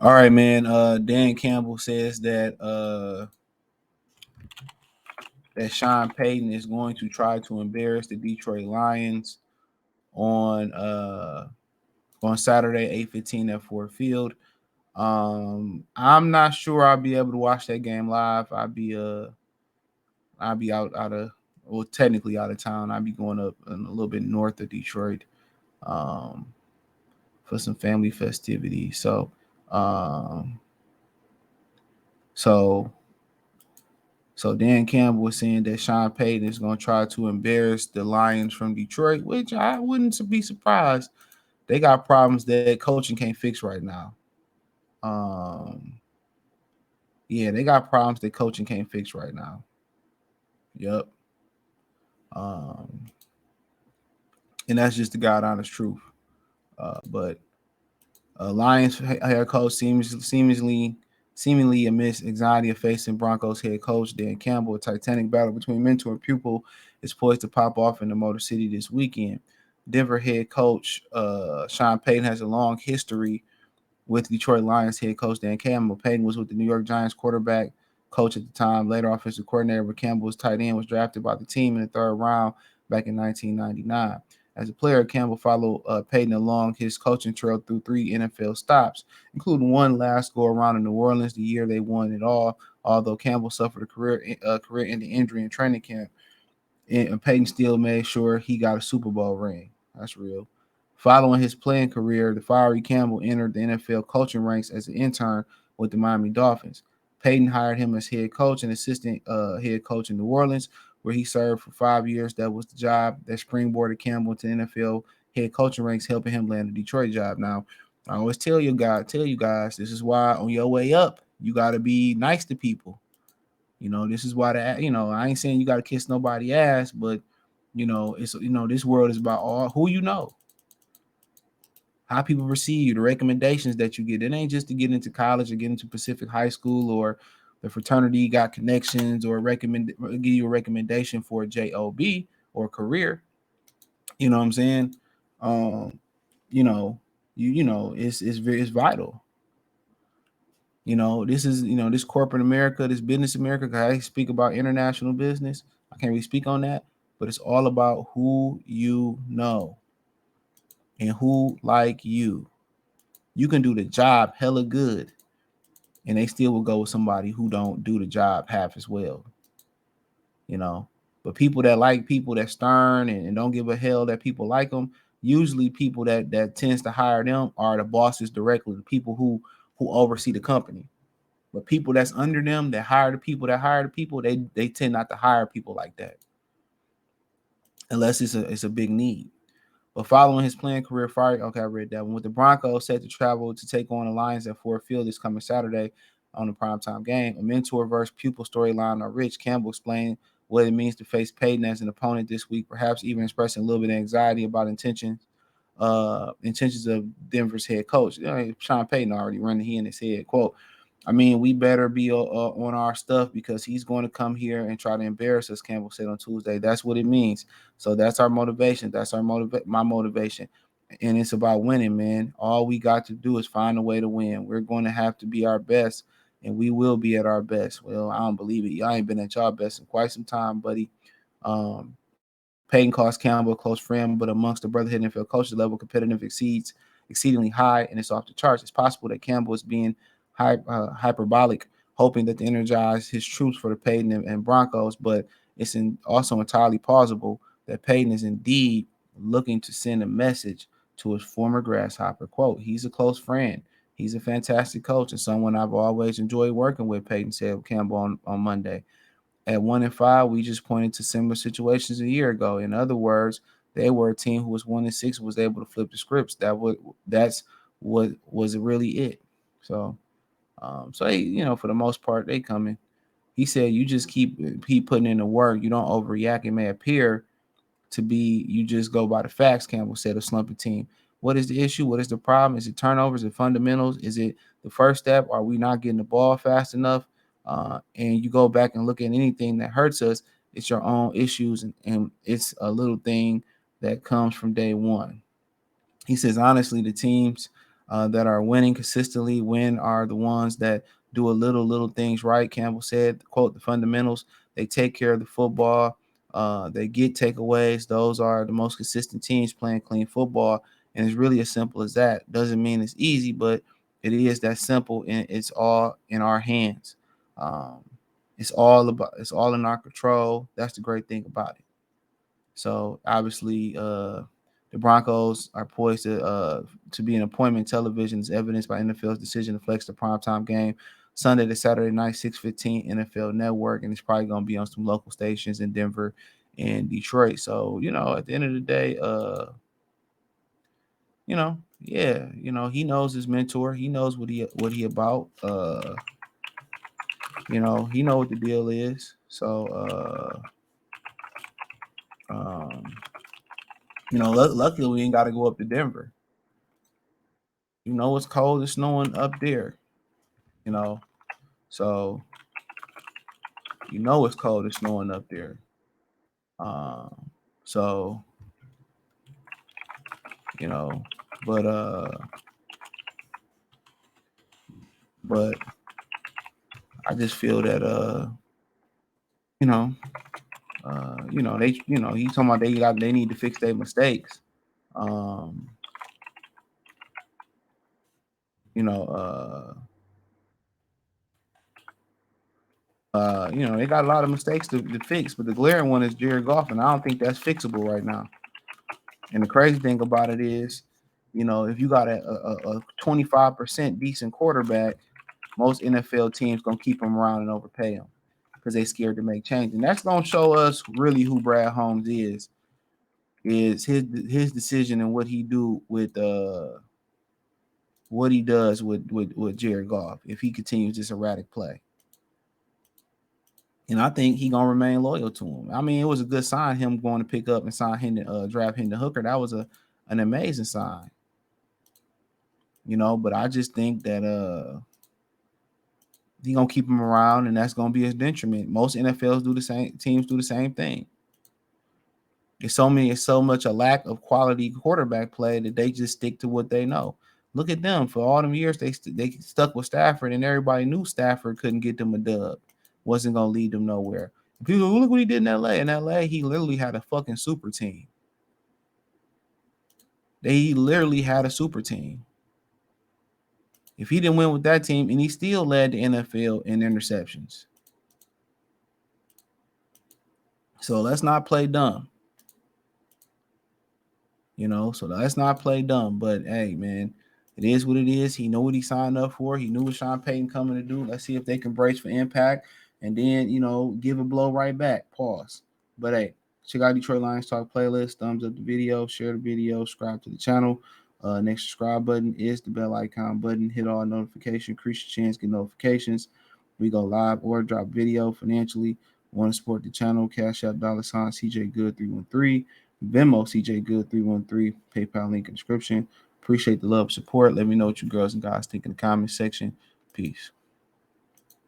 All right, man. Dan Campbell says that Sean Payton is going to try to embarrass the Detroit Lions on on Saturday, 8:15 at Ford Field. I'm not sure I'll be able to watch that game live. I'll be out of well, technically out of town. I'll be going up a little bit north of Detroit um, for some family festivities. Um, so So Dan Campbell was saying that Sean Payton is going to try to embarrass the Lions from Detroit, which I wouldn't be surprised. They got problems that coaching can't fix right now. Um, yeah, they got problems that coaching can't fix right now. Yep. Um, and that's just the God honest truth. But Lions head coach seemingly amidst anxiety of facing Broncos head coach Dan Campbell. A titanic battle between mentor and pupil is poised to pop off in the Motor City this weekend. Denver head coach Sean Payton has a long history with Detroit Lions head coach Dan Campbell. Payton was with the New York Giants quarterback coach at the time, later offensive coordinator, but Campbell's tight end was drafted by the team in the third round back in 1999. As a player, Campbell followed Payton along his coaching trail through 3 NFL stops, including one last go-around in New Orleans the year they won it all, although Campbell suffered a career-ending injury in training camp. And Payton still made sure he got a Super Bowl ring. That's real. Following his playing career, the fiery Campbell entered the NFL coaching ranks as an intern with the Miami Dolphins. Payton hired him as head coach and assistant head coach in New Orleans, where he served for 5 years. That was the job that springboarded Campbell to NFL head coaching ranks, helping him land a Detroit job. Now, I always tell you guys, this is why on your way up, you got to be nice to people. This is why I ain't saying you got to kiss nobody ass, but it's this world is about all who you know, how people receive you, the recommendations that you get. It ain't just to get into college or get into Pacific High School or the fraternity got connections or give you a recommendation for a job or a career. You know what I'm saying? Um, you know, it's vital. This is this corporate America, this business America. 'Cause I speak about international business. I can't really speak on that, but it's all about who you know and who like you. You can do the job hella good, and they still will go with somebody who don't do the job half as well. You know, but people that like people that stern and don't give a hell that people like them. Usually, people that tends to hire them are the bosses directly, the people who oversee the company. But people that's under them that hire the people they tend not to hire people like that unless it's a big need. But following his playing career, okay, I read that one. With the Broncos set to travel to take on the Lions at Ford Field this coming Saturday on the primetime game, a mentor versus pupil storyline are rich. Campbell explained what it means to face Payton as an opponent this week, perhaps even expressing a little bit of anxiety about intentions of Denver's head coach. Sean Payton already running he in his head. Quote, I mean, we better be on our stuff because he's going to come here and try to embarrass us, Campbell said on Tuesday. That's what it means. So that's our motivation. That's my motivation. And it's about winning, man. All we got to do is find a way to win. We're going to have to be our best, and we will be at our best. Well, I don't believe it. Y'all ain't been at y'all best in quite some time, buddy. Payton calls Campbell a close friend, but amongst the Brotherhood NFL coaches, the level of competitive exceedingly high, and it's off the charts. It's possible that Campbell is being hyperbolic, hoping that to energize his troops for the Payton and Broncos, but it's also entirely plausible that Payton is indeed looking to send a message to his former grasshopper. Quote, he's a close friend. He's a fantastic coach and someone I've always enjoyed working with, Payton said Campbell on Monday. At 1-5, we just pointed to similar situations a year ago. In other words, they were a team who was 1-6, was able to flip the scripts. That's what was really it. So for the most part, they coming. He said, you just keep putting in the work. You don't overreact. It may appear to be you just go by the facts, Campbell said, a slumping team. What is the issue? What is the problem? Is it turnovers? Is it fundamentals? Is it the first step? Are we not getting the ball fast enough? And you go back and look at anything that hurts us, it's your own issues, and it's a little thing that comes from day one. He says, honestly, the teams that are winning consistently. Win are the ones that do a little things right. Campbell said, quote, the fundamentals, they take care of the football. They get takeaways. Those are the most consistent teams playing clean football. And it's really as simple as that. Doesn't mean it's easy, but it is that simple, and it's all in our hands. Um, it's all in our control. That's the great thing about it. So obviously, the Broncos are poised to be an appointment television, as evidenced by NFL's decision to flex the primetime game Sunday to Saturday night, 6:15 NFL Network, and it's probably going to be on some local stations in Denver and Detroit. So at the end of the day, yeah, he knows his mentor. He knows what he about. He know what the deal is. So, um, luckily we ain't got to go up to Denver. It's cold. It's snowing up there. You know, so it's cold. It's snowing up there. Um, so you know, but but I just feel that you know, they he's talking about they need to fix their mistakes. Um, you know, they got a lot of mistakes to fix, but the glaring one is Jared Goff, and I don't think that's fixable right now. And the crazy thing about it is, if you got a 25% decent quarterback, most NFL teams gonna keep him around and overpay him because they scared to make change, and that's gonna show us really who Brad Holmes is his decision and what he do with what he does with Jared Goff if he continues this erratic play. And I think he gonna remain loyal to him. I mean, it was a good sign him going to pick up and sign him to draft Hendon Hooker. That was an amazing sign. But I just think that he gonna keep him around, and that's gonna be his detriment. Most NFLs do the same. Teams do the same thing. It's so much a lack of quality quarterback play that they just stick to what they know. Look at them for all them years they stuck with Stafford, and everybody knew Stafford couldn't get them a dub. Wasn't gonna lead them nowhere. People look what he did in LA. In LA, he literally had a fucking super team. They literally had a super team. If he didn't win with that team, and he still led the NFL in interceptions. So let's not play dumb. So let's not play dumb. But hey, man, it is what it is. He knew what he signed up for. He knew what Sean Payton coming to do. Let's see if they can brace for impact and then, give a blow right back. Pause. But hey, check out Detroit Lions Talk playlist. Thumbs up the video, share the video, subscribe to the channel. Next subscribe button is the bell icon button. Hit all notifications, increase your chance, get notifications. We go live or drop video financially. Want to support the channel? Cash App $ CJ Good 313. Venmo CJ Good 313. PayPal link in the description. Appreciate the love, support. Let me know what you girls and guys think in the comment section. Peace.